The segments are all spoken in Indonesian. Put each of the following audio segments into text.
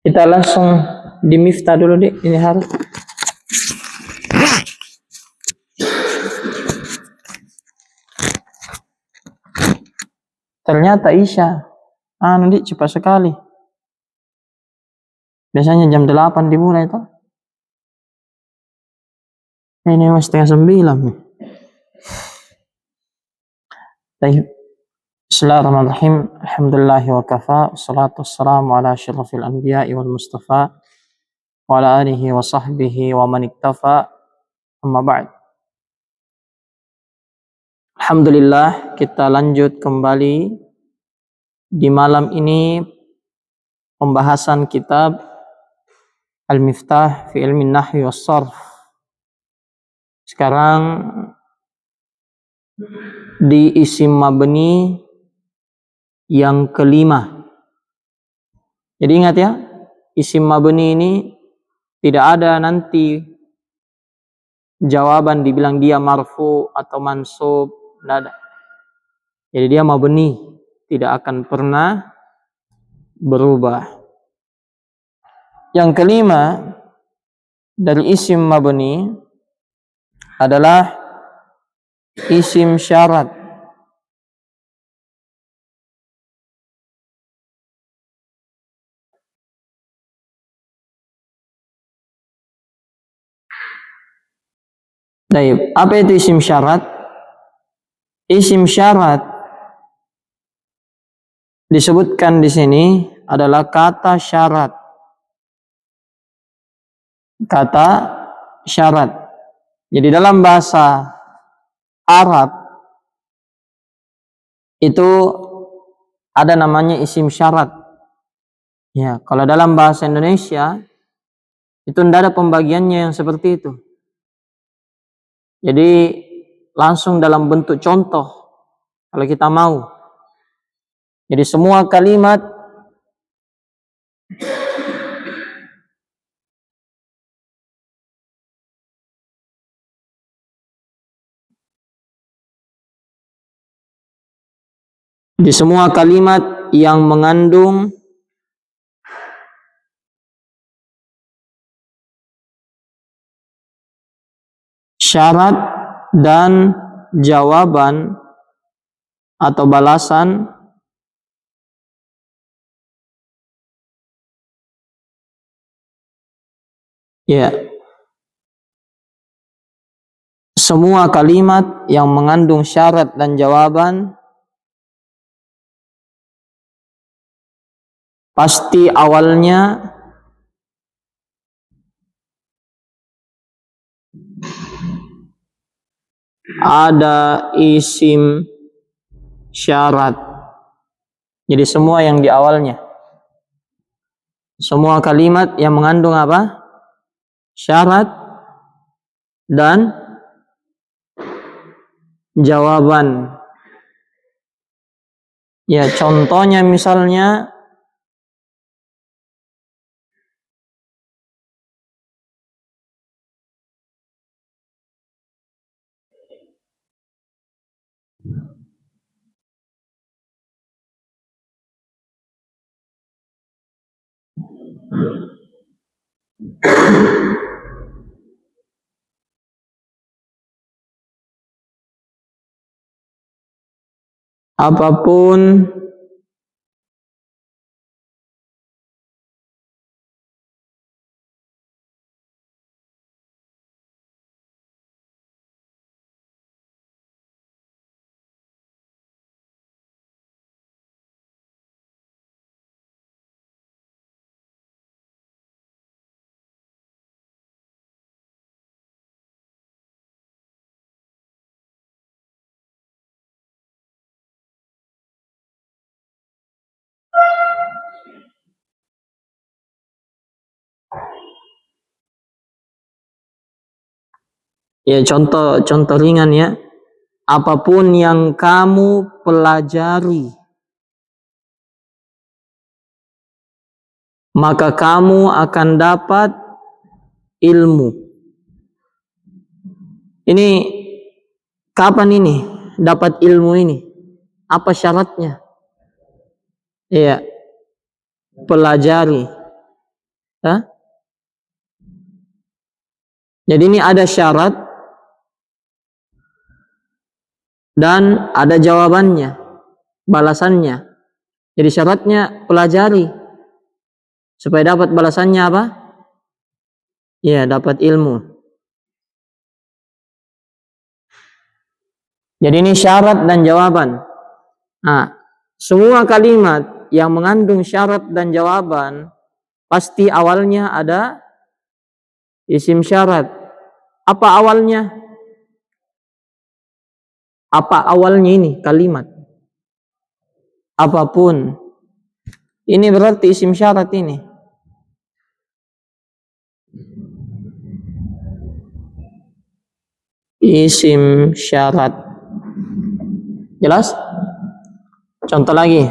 Kita langsung di Miftah dulu, Dik. Ini harus. Ternyata Isya. Dik, cepat sekali. Biasanya jam 8 dimulai tuh. Ini masih setengah 9 nih. Baik. Bismillahirrahmanirrahim. Alhamdulillahi wa kafa. Wassalatu wassalamu ala asyrafil anbiya'i wal mustafa. Wa ala alihi wa sahbihi wa man iktafa. Amma ba'd. Alhamdulillah, kita lanjut kembali di malam ini pembahasan kitab Al-Miftah fi Ilmin Nahwi was Sarf. Sekarang di isim mabni yang kelima. Jadi ingat ya, isim mabni ini tidak ada nanti jawaban dibilang dia marfu atau mansub, tidak ada. Jadi dia mabni, tidak akan pernah berubah. Yang kelima dari isim mabni adalah isim syarat. Baik, apa itu isim syarat? Isim syarat disebutkan di sini adalah kata syarat. Kata syarat. Jadi dalam bahasa Arab itu ada namanya isim syarat. Ya, kalau dalam bahasa Indonesia itu tidak ada pembagiannya yang seperti itu. Jadi langsung dalam bentuk contoh kalau kita mau. Jadi semua kalimat yang mengandung syarat dan jawaban atau balasan ya, semua kalimat yang mengandung syarat dan jawaban pasti awalnya ada isim syarat. Jadi semua yang di awalnya, semua kalimat yang mengandung apa? Syarat dan jawaban. Ya, contohnya misalnya apapun Ya, contoh ringan ya. Apapun yang kamu pelajari, maka kamu akan dapat ilmu. Ini kapan ini dapat ilmu ini? Apa syaratnya? Iya, pelajari. Hah? Jadi ini ada syarat dan ada jawabannya, balasannya. Jadi syaratnya pelajari supaya dapat balasannya apa? Ya, dapat ilmu. Jadi ini syarat dan jawaban. Nah, semua kalimat yang mengandung syarat dan jawaban pasti awalnya ada isim syarat. Apa awalnya? Apa awalnya ini kalimat? Apapun. Ini berarti isim syarat ini. Isim syarat. Jelas? Contoh lagi.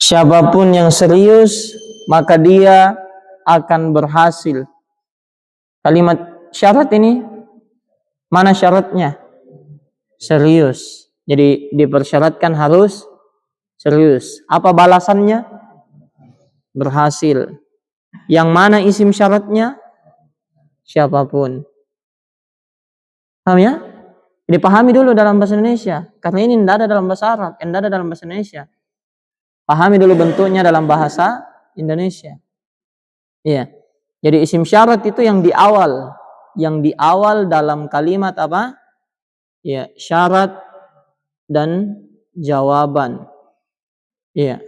Siapapun yang serius, maka dia akan berhasil. Kalimat syarat ini, mana syaratnya? Serius. Jadi dipersyaratkan harus serius. Apa balasannya? Berhasil. Yang mana isim syaratnya? Siapapun. Paham ya? Dipahami dulu dalam bahasa Indonesia. Karena ini tidak ada dalam bahasa Arab, tidak ada dalam bahasa Indonesia. Pahami dulu bentuknya dalam bahasa Indonesia. Iya. Jadi isim syarat itu yang di awal dalam kalimat apa? Ya, syarat dan jawaban. Iya.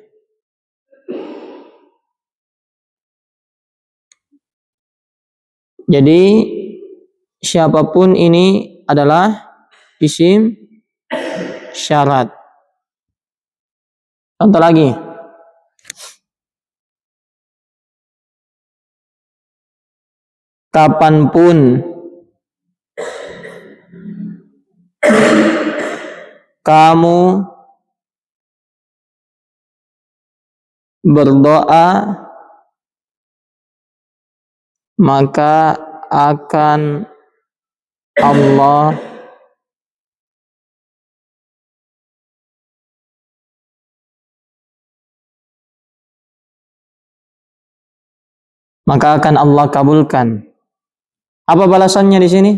Jadi siapapun ini adalah isim syarat. Contoh lagi. Kapanpun kamu berdoa, maka akan Allah kabulkan. Apa balasannya di sini?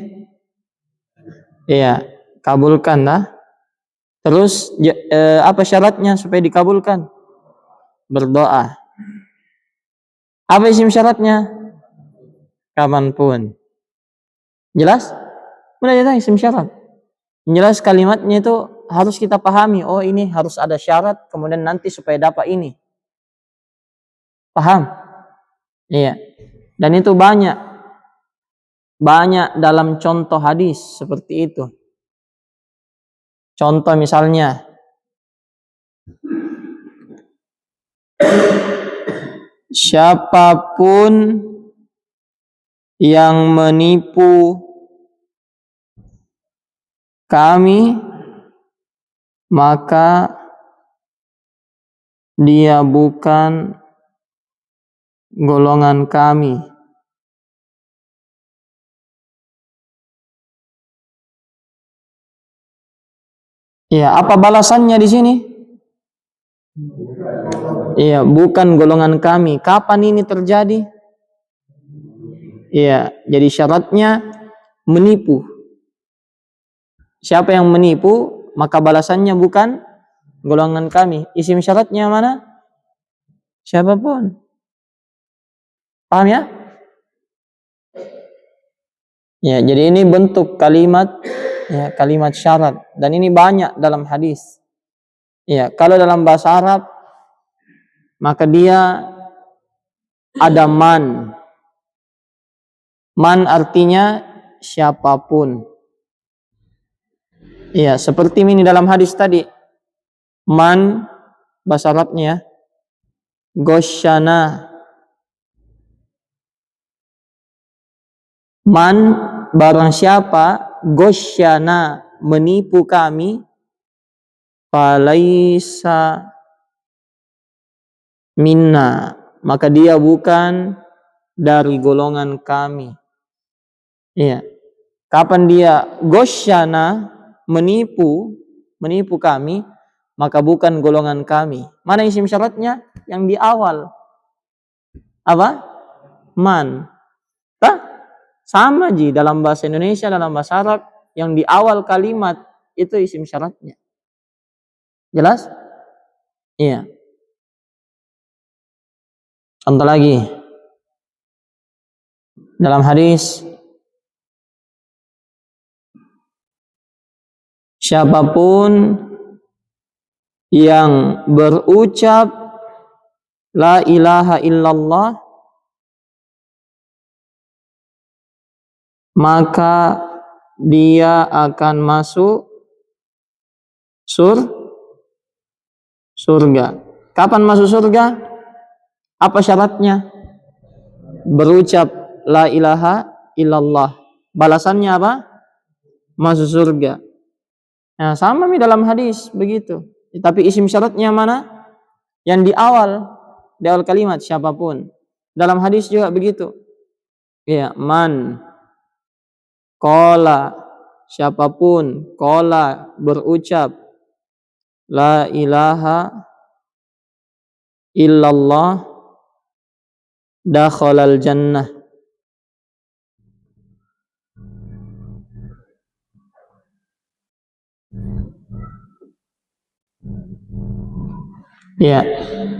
Iya, kabulkan lah. Terus apa syaratnya supaya dikabulkan? Berdoa. Apa isim syaratnya? Kapanpun. Jelas? Mana ya isim syarat? Jelas kalimatnya itu harus kita pahami. Oh, ini harus ada syarat, kemudian nanti supaya dapat ini. Paham? Iya. Dan itu banyak dalam contoh hadis seperti itu. Contoh misalnya, siapapun yang menipu kami, maka dia bukan golongan kami. Ya, apa balasannya di sini? Iya, bukan golongan kami. Kapan ini terjadi? Iya, jadi syaratnya menipu. Siapa yang menipu, maka balasannya bukan golongan kami. Isim syaratnya mana? Siapapun. Paham ya? Ya, jadi ini bentuk kalimat, ya, kalimat syarat, dan ini banyak dalam hadis. Ya, kalau dalam bahasa Arab maka dia ada man. Man artinya siapapun. Ya, seperti ini dalam hadis tadi. Man bahasa Arabnya gosyana. Man barang siapa gosyana menipu kami, falaisa minna, maka dia bukan dari golongan kami. Iya. Kapan dia gosyana menipu kami, maka bukan golongan kami. Mana isim syaratnya? Yang di awal. Apa? Man. Sama ji dalam bahasa Indonesia, dalam bahasa Arab, yang di awal kalimat itu isim syaratnya. Jelas? Iya. Contoh lagi. Dalam hadis, siapapun yang berucap la ilaha illallah, maka dia akan masuk surga. Kapan masuk surga? Apa syaratnya? Berucap la ilaha illallah. Balasannya apa? Masuk surga. Nah, sama nih dalam hadis begitu. Tapi isim syaratnya mana? Yang di awal kalimat siapapun. Dalam hadis juga begitu. Ya, man qala, siapapun qala berucap la ilaha illallah dakhalal jannah. Ya,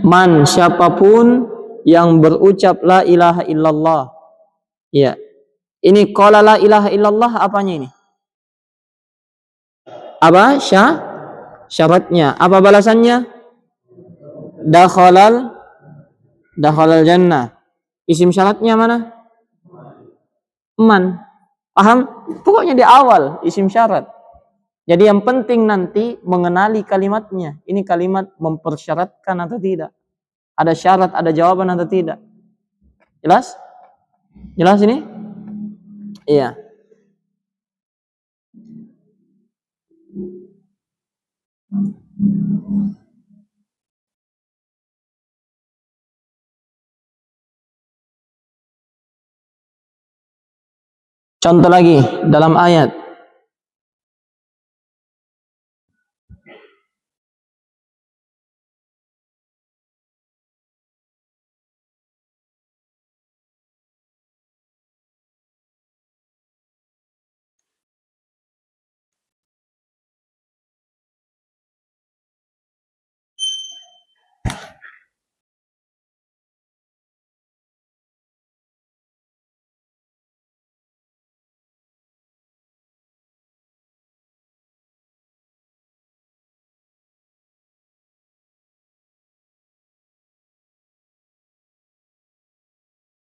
man siapapun yang berucap la ilaha illallah. Ya. Ini qala la ilaha illallah apanya ini? Apa syaratnya? Apa balasannya? Dakhalal jannah. Isim syaratnya mana? Man. Paham? Pokoknya di awal isim syarat. Jadi yang penting nanti mengenali kalimatnya. Ini kalimat mempersyaratkan atau tidak? Ada syarat, ada jawaban atau tidak? Jelas? Jelas ini? Iya. Contoh lagi dalam ayat.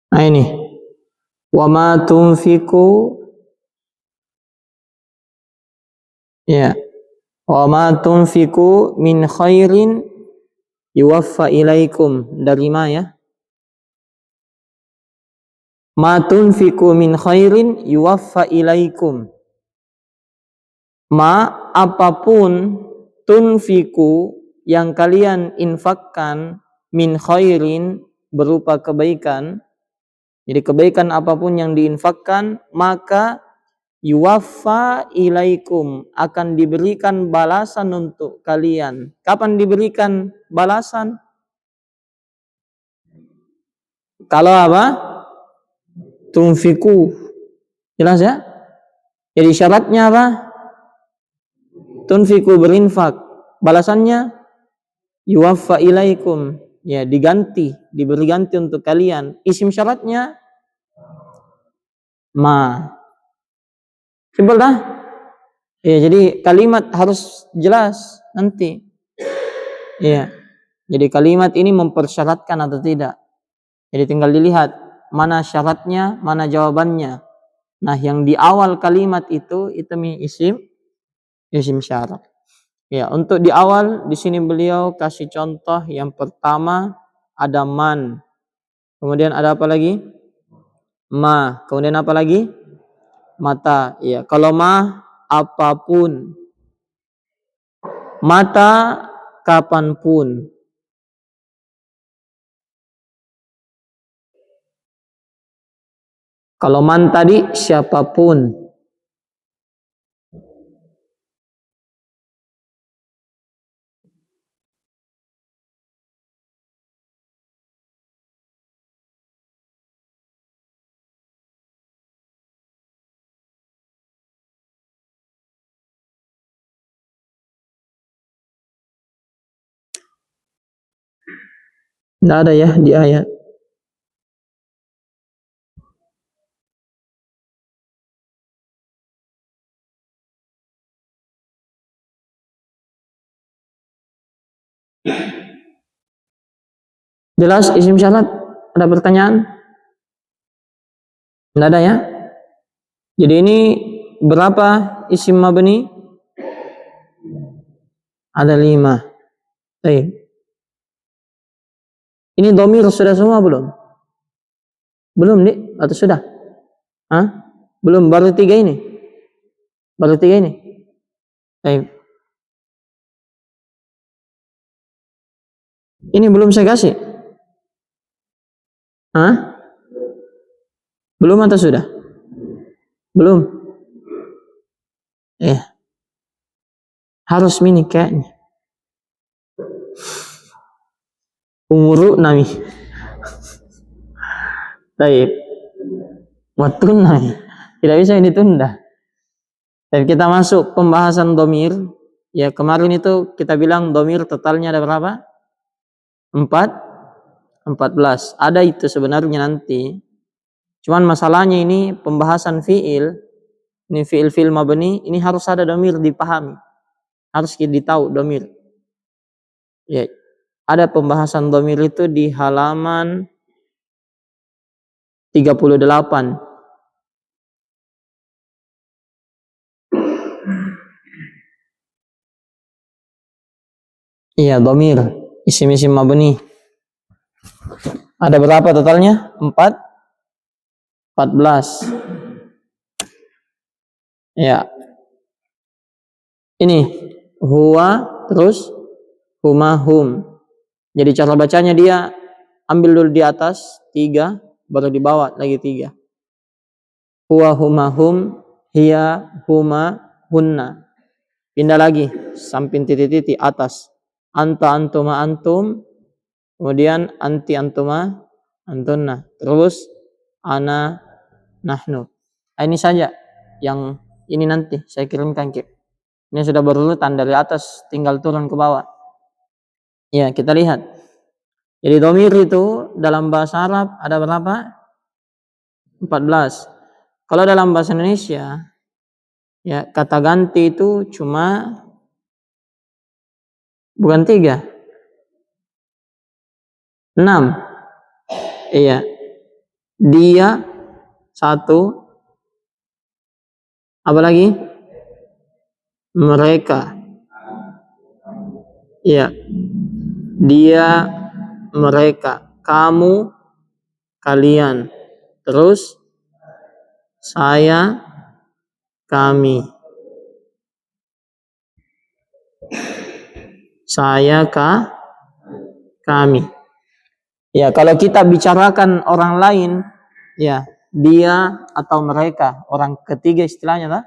Nah ini. Wa ma tunfiqu, ya. Wa ma tunfiqu min khairin yuwaffa ilaikum. Dari ma ya? Ma tunfiqu min khairin yuwaffa ilaikum. Ma apapun tunfiqu yang kalian infakkan min khairin berupa kebaikan. Jadi kebaikan apapun yang diinfakkan, maka yuwaffa ilaikum, akan diberikan balasan untuk kalian. Kapan diberikan balasan? Kalau apa? Tunfiku. Jelas ya? Jadi syaratnya apa? Tunfiku, berinfak. Balasannya yuwaffa ilaikum. Ya, diganti, diberi ganti untuk kalian. Isim syaratnya ma. Simpel dah. Ya, jadi kalimat harus jelas nanti. Ya. Jadi kalimat ini mempersyaratkan atau tidak. Jadi tinggal dilihat mana syaratnya, mana jawabannya. Nah, yang di awal kalimat itu isim syarat. Ya, untuk di awal di sini beliau kasih contoh yang pertama ada man. Kemudian ada apa lagi? Ma. Kemudian apa lagi? Mata. Ya, kalau ma apapun. Mata kapanpun. Kalau man tadi siapapun. Tidak ada ya di ayat. Jelas isim syarat? Ada pertanyaan? Tidak ada ya? Jadi ini berapa isim mabni? Ada 5. Baik. Ini domir sudah semua belum? Belum nih? Atau sudah? Hah? Belum, baru 3 ini? Baru 3 ini? Baik. Ini belum saya kasih? Hah? Belum atau sudah? Belum? Harus mini kayaknya. Umuru nami. Baik. Watun nami. Tidak bisa ini tunda. Dan kita masuk pembahasan domir. Ya, kemarin itu kita bilang domir totalnya ada berapa? 14. Ada itu sebenarnya nanti. Cuman masalahnya ini pembahasan fiil. Ini fiil mabni, ini harus ada domir dipahami. Harus ditahu domir. Ya, ada pembahasan domir itu di halaman 38. Iya, domir. Isim-isim mabni. Ada berapa totalnya? 14. Ya. Ini huwa terus huma hum. Jadi cara bacanya dia ambil dulu di atas 3, baru di bawah lagi 3. Huwa huma hum, hiya huma hunna. Pindah lagi samping titik-titik atas. Anta antuma antum, kemudian anti antuma antunna. Terus ana nahnu. Ini saja yang ini nanti saya kirimkan ke. Ini sudah berurutan dari atas, tinggal turun ke bawah. Ya, kita lihat. Jadi domir itu dalam bahasa Arab ada berapa? 14. Kalau dalam bahasa Indonesia, ya kata ganti itu cuma bukan 3. 6. Iya. Dia 1. Apa lagi? Mereka. Iya. Dia, mereka, kamu, kalian. Terus saya, kami. Saya, kami. Ya, kalau kita bicarakan orang lain, ya, dia atau mereka, orang ketiga istilahnya lah.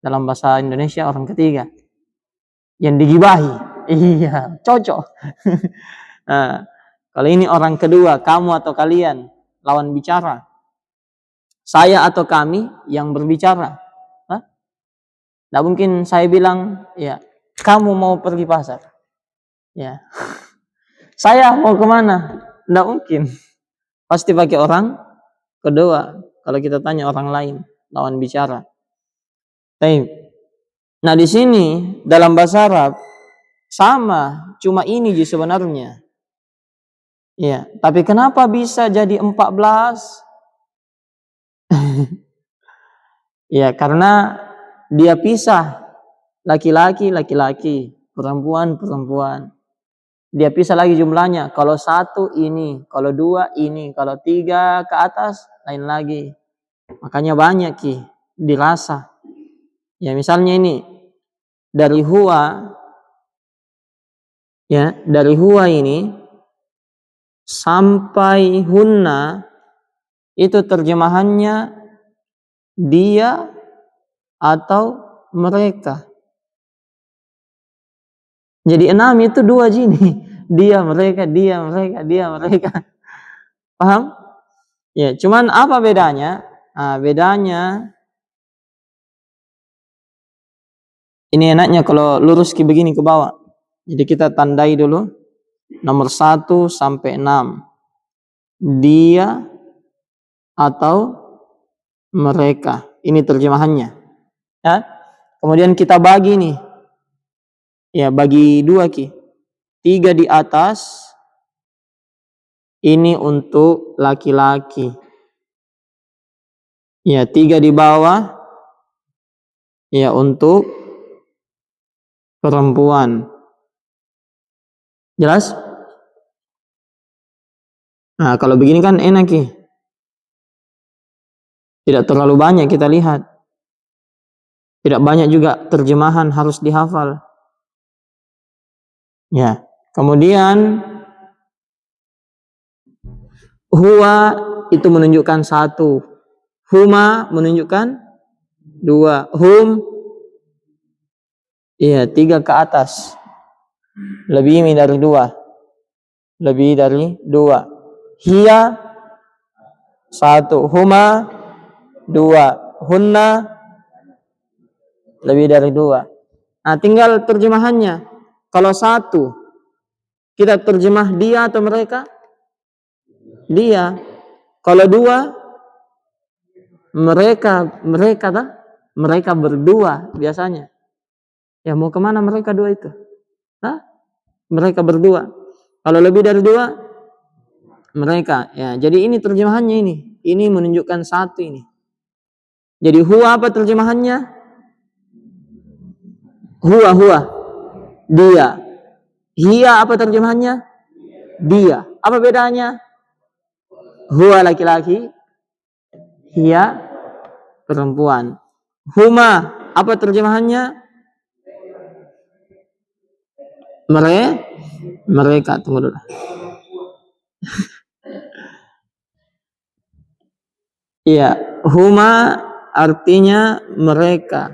Dalam bahasa Indonesia orang ketiga. Yang digibahi. Iya, cocok. Nah, kalau ini orang kedua, kamu atau kalian, lawan bicara. Saya atau kami yang berbicara. Tidak mungkin saya bilang, ya, kamu mau pergi pasar. Ya. Saya mau kemana? Tidak mungkin. Pasti pakai orang kedua. Kalau kita tanya orang lain, lawan bicara. Taib. Nah di sini dalam bahasa Arab sama, cuma ini sebenarnya. Ya, tapi kenapa bisa jadi 14? Ya, karena dia pisah laki-laki, laki-laki, perempuan, perempuan. Dia pisah lagi jumlahnya. Kalau 1 ini, kalau 2 ini, kalau 3 ke atas lain lagi. Makanya banyak dirasa. Ya, misalnya ini dari huwa, ya, dari huwa ini sampai hunna itu terjemahannya dia atau mereka. Jadi 6 itu 2 gini. Dia, mereka, dia, mereka, dia, mereka. Paham? Ya, cuman apa bedanya? Nah, bedanya ini enaknya kalau lurus begini ke bawah. Jadi kita tandai dulu nomor 1 sampai 6. Dia atau mereka. Ini terjemahannya. Ya. Kemudian kita bagi nih. Ya, bagi 2 3 di atas ini untuk laki-laki. Ya, 3 di bawah ya untuk perempuan. Jelas? Nah, kalau begini kan enak Tidak terlalu banyak kita lihat. Tidak banyak juga terjemahan harus dihafal. Ya. Kemudian huwa itu menunjukkan 1. Huma menunjukkan 2. Hum iya 3 ke atas. Lebih dari 2. Lebih dari 2. Hiya 1. Huma 2. Hunna lebih dari 2. Nah, tinggal terjemahannya. Kalau 1 kita terjemah dia atau mereka? Dia. Kalau 2 mereka berdua biasanya. Ya mau kemana mereka 2 itu? Mereka berdua. Kalau lebih dari 2 mereka. Ya, jadi ini terjemahannya ini. Ini menunjukkan 1 ini. Jadi huwa apa terjemahannya? Huwa. Dia. Hiya apa terjemahannya? Dia. Apa bedanya? Huwa laki-laki, hiya perempuan. Huma apa terjemahannya? Mereka. Tunggu dulu. Iya, huma artinya mereka.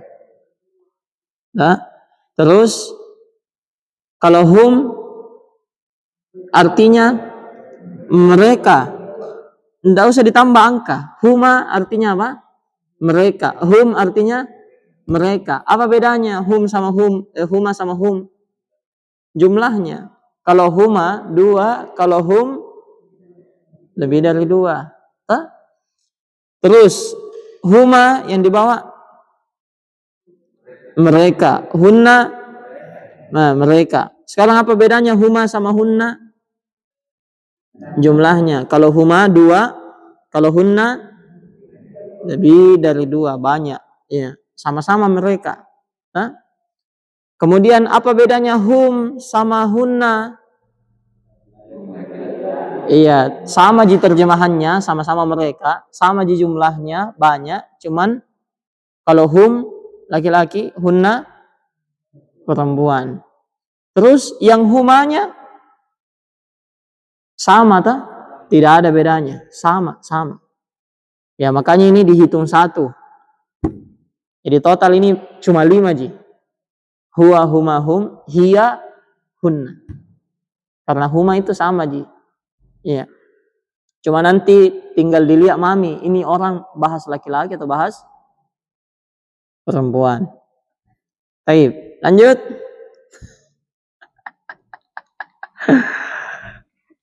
Nah, terus kalau hum artinya mereka. Tidak usah ditambah angka. Huma artinya apa? Mereka. Hum artinya mereka. Apa bedanya hum sama hum? Huma sama hum? Jumlahnya. Kalau huma 2, kalau hum lebih dari 2. Terus huma yang dibawa mereka. Hunna mereka. Sekarang apa bedanya huma sama hunna? Jumlahnya. Kalau huma 2, kalau hunna lebih dari 2, banyak. Ya, sama-sama mereka. Kemudian apa bedanya hum sama hunna? Iya, sama terjemahannya, sama-sama mereka, sama jumlahnya, banyak. Cuman kalau hum laki-laki, hunna perempuan. Terus yang humanya sama tidak ada bedanya, sama. Ya makanya ini dihitung 1. Jadi total ini cuma 5 Huwa, huma, hum, hiya, hunna. Karena huma itu sama Iya. Cuma nanti tinggal dilihat mami, ini orang bahas laki-laki atau bahas perempuan. Baik, lanjut.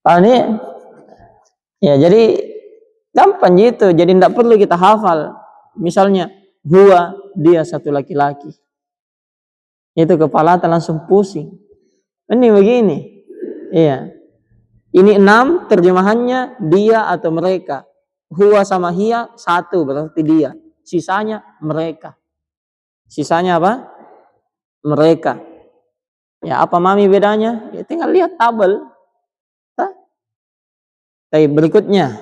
Ini ya jadi gampang gitu. Jadi tidak perlu kita hafal. Misalnya huwa dia satu laki-laki. Itu kepala langsung pusing. Ini begini. Iya. Ini 6 terjemahannya dia atau mereka. Huwa sama hiya 1 berarti dia. Sisanya mereka. Sisanya apa? Mereka. Ya, apa mami bedanya? Ya, tinggal lihat tabel. Tapi berikutnya.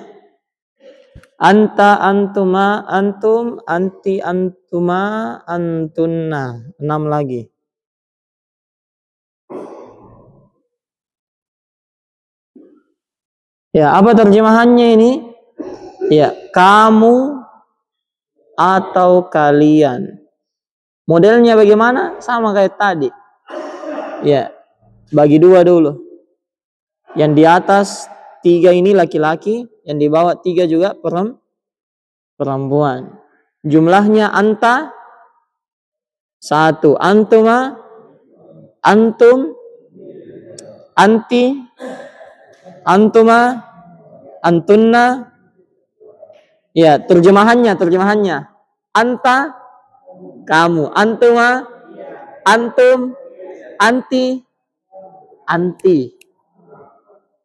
Anta, antuma, antum, anti, antuma, antunna. 6 lagi. Ya, apa terjemahannya ini? Ya, kamu atau kalian. Modelnya bagaimana? Sama kayak tadi. Ya, bagi 2 dulu. Yang di atas 3 ini laki-laki, yang di bawah 3 juga perempuan. Jumlahnya anta 1, antuma, antum, anti, antuma, antunna. Ya, terjemahannya. Anta, kamu. Antuma, antum, anti,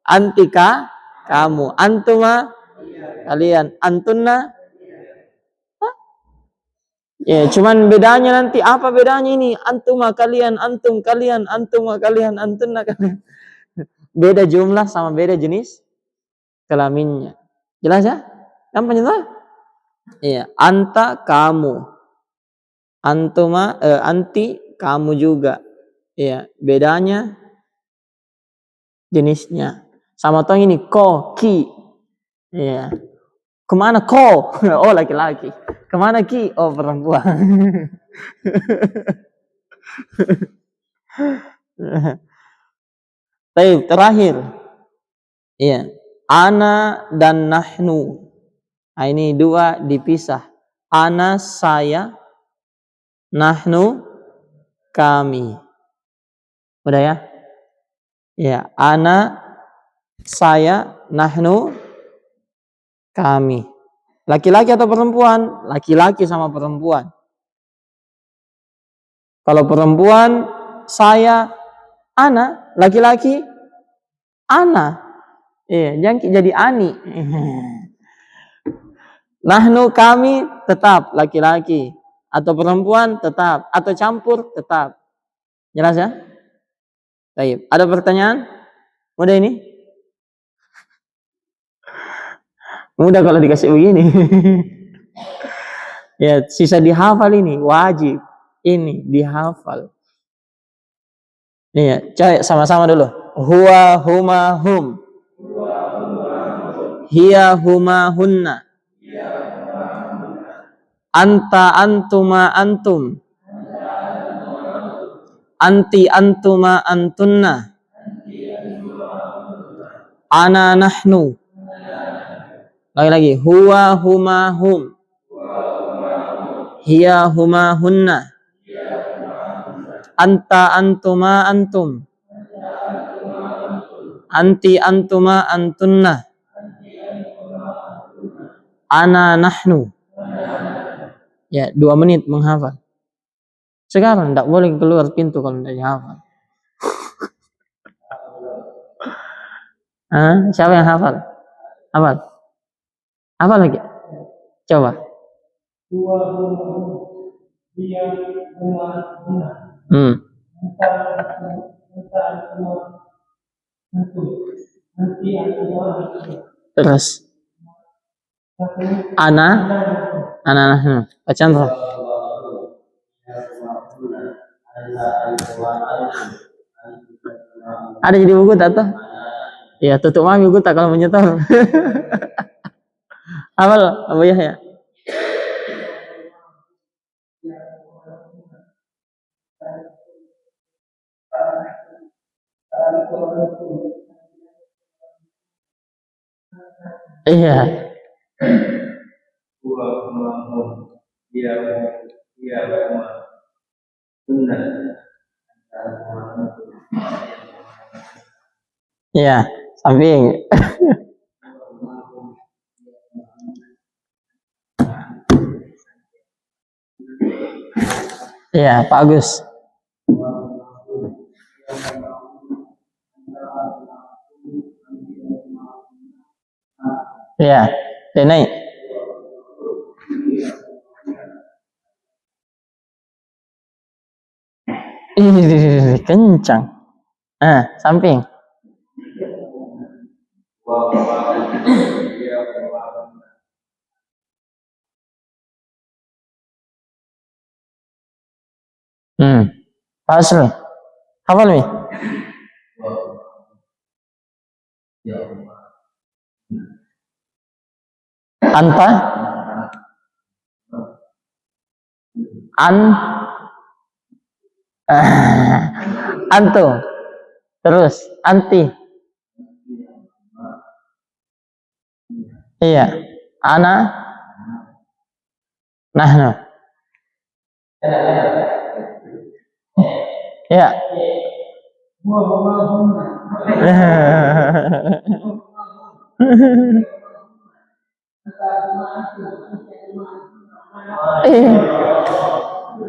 antika, kamu. Antuma, kalian. Antunna. Ya, cuman bedanya nanti apa bedanya ini? Antuma kalian, antum kalian, antuma kalian, antunna kalian. Beda jumlah sama beda jenis kelaminnya. Jelas ya? Gampang itu? Iya, anta kamu. Antuma anti kamu juga. Iya, bedanya jenisnya. Sama toh ini ko, ki. Iya. Kemana ko? Oh, laki-laki. Kemana ki? Oh, perempuan. Baik, terakhir. Iya. Ana dan nahnu. Nah, ini 2 dipisah. Ana saya, nahnu kami. Udah ya? Ya, ana saya, nahnu kami. Laki-laki atau perempuan? Laki-laki sama perempuan. Kalau perempuan saya, ana, laki-laki ana. Jangan jadi ani. Nahnu kami tetap laki-laki atau perempuan tetap atau campur tetap. Jelas ya? Baik. Ada pertanyaan? Mudah ini? Mudah kalau dikasih begini. Ya, sisa dihafal ini wajib. Ini dihafal. Iya, cari sama-sama dulu. Huwa huma hum. Hiya huma hunna. Anta antuma antum. Anti antuma antunna. Ana nahnu. Lagi-lagi. Huwa huma hum. Hiya huma hunna. Anta antuma antum. Anti antuma antunna. Ana nahnu. Ya, 2 menit menghafal. Sekarang tidak boleh keluar pintu kalau tidak hafal. Siapa yang hafal? Hafal? Apa lagi? Coba. Terus. Ana nahnu. Bacaan roh. Ada jadi buku tak tuh? Ya, tutup mami buku tak kalau menyetor. Hafal Abu Yahya? Iya. Iya, samping. Iya, Pak Agus. Iya, dia naik. Ih, kencang. Ah, samping. Pas nih. Hafal nih. Anta, an, antu, terus anti. Iya, ana, nahnu. Iya.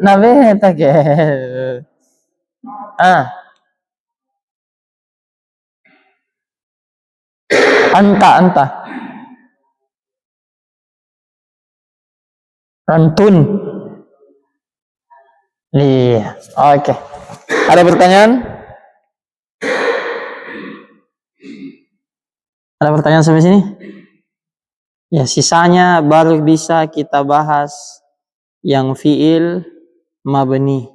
Naveta che anta rantun. Iya, oke. Ada pertanyaan? Ada pertanyaan sampai sini? Ya, sisanya baru bisa kita bahas yang fiil mabni.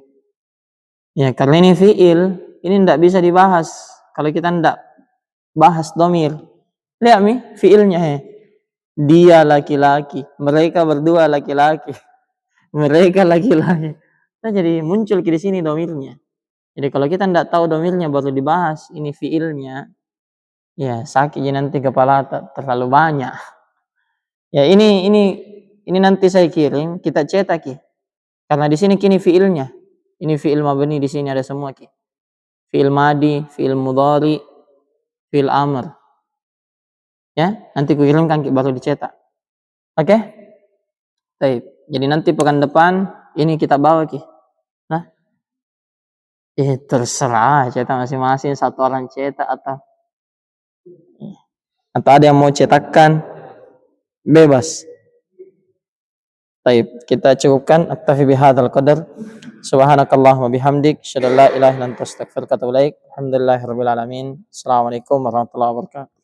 Ya, karena ini fiil, ini tidak bisa dibahas kalau kita tidak bahas domir. Lihat nih, fiilnya ya. Dia laki-laki, mereka berdua laki-laki, mereka laki-laki. Nah, jadi muncul di sini domirnya. Jadi kalau kita tidak tahu domirnya baru dibahas, ini fiilnya, ya sakit nanti kepala terlalu banyak. Ya ini nanti saya kirim, kita cetak ya. Karena di sini kini fiilnya. Ini fiil mabni, di sini ada semua ki. Fiil madi, fiil mudhari, fiil amr. Ya, nanti ku kirimkan ki baru dicetak. Oke? Baik. Jadi nanti pekan depan ini kita bawa ki. Nah, terserah cetak masing-masing, satu orang cetak atau ada yang mau cetakkan, bebas. Baik, kita cukupkan. Aktafi bihadzal qadar. Subhanakallahumma bihamdik, asyhadu an la ilaha illa anta astaghfiruka wa atubu ilaik. Alhamdulillahirabbil alamin. Assalamualaikum warahmatullahi wabarakatuh.